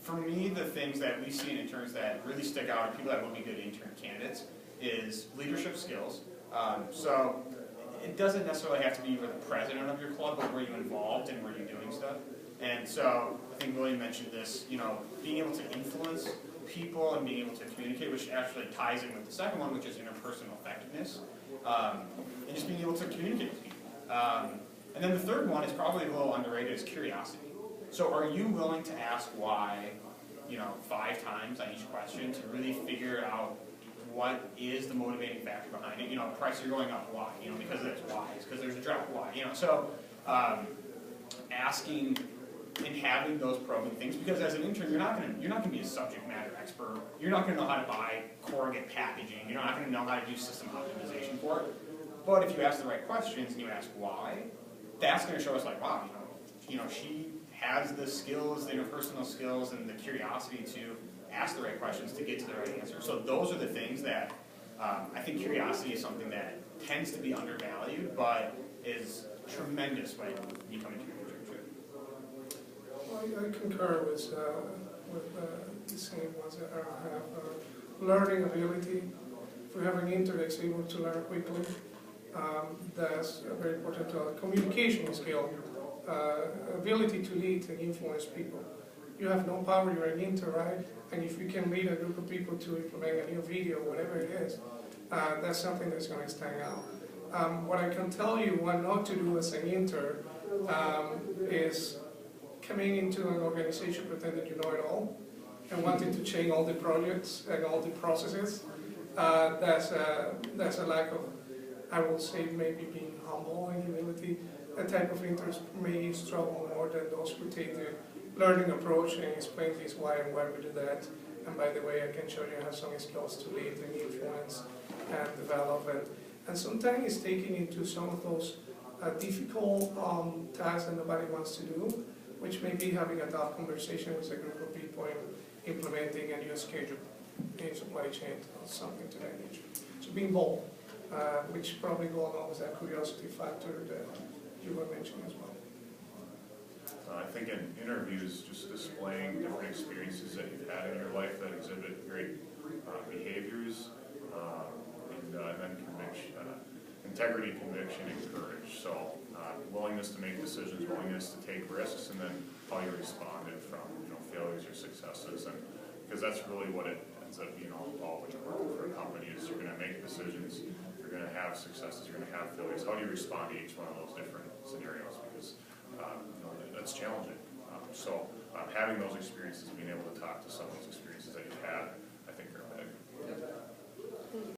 for me, the things that we see in interns that really stick out and people that will be good intern candidates is leadership skills. So it doesn't necessarily have to be you're the president of your club, but were you involved and were you doing stuff? And so I think William mentioned this, being able to influence people and being able to communicate, which actually ties in with the second one, which is interpersonal effectiveness, and just being able to communicate with people. And then the third one is probably a little underrated, is curiosity. So are you willing to ask why, 5 times on each question to really figure out what is the motivating factor behind it? Prices are going up, why? Because there's whys, because there's a drought, why? So asking and having those probing things, because as an intern, you're not gonna be a subject matter expert. You're not gonna know how to buy corrugate packaging. You're not gonna know how to do system optimization for it. But if you ask the right questions and you ask why, that's gonna show us like, wow, she has the skills, the interpersonal skills, and the curiosity to ask the right questions to get to the right answer. So those are the things that I think curiosity is something that tends to be undervalued, but is tremendous when you come into your internship. Well, I concur with the same ones that have learning ability. If we have an intern that's able to learn quickly, that's very important. Communication skill, ability to lead and influence people. You have no power, you're an intern, right? And if you can lead a group of people to implement a new video, whatever it is, that's something that's going to stand out. What I can tell you what not to do as an intern is coming into an organization pretending you know it all and wanting to change all the projects and all the processes. That's a lack of, I would say, maybe being humble and humility. That type of interns may struggle more than those who take the learning approach and explain this why and why we do that. And by the way, I can show you I have some skills to lead and influence and develop. And sometimes it's taking into some of those difficult tasks that nobody wants to do, which may be having a tough conversation with a group of people and implementing a new schedule in supply chain or something to that nature. So being bold, which probably go along with that curiosity factor that you were mentioning as well. I think in interviews, just displaying different experiences that you've had in your life that exhibit great behaviors, and then conviction, integrity, conviction, and courage. So willingness to make decisions, willingness to take risks, and then how you responded from failures or successes, and because that's really what it ends up being all about when you're working for a company. Is you're going to make decisions, you're going to have successes, you're going to have failures. How do you respond to each one of those different scenarios? Because that's challenging. So having those experiences, being able to talk to someone who's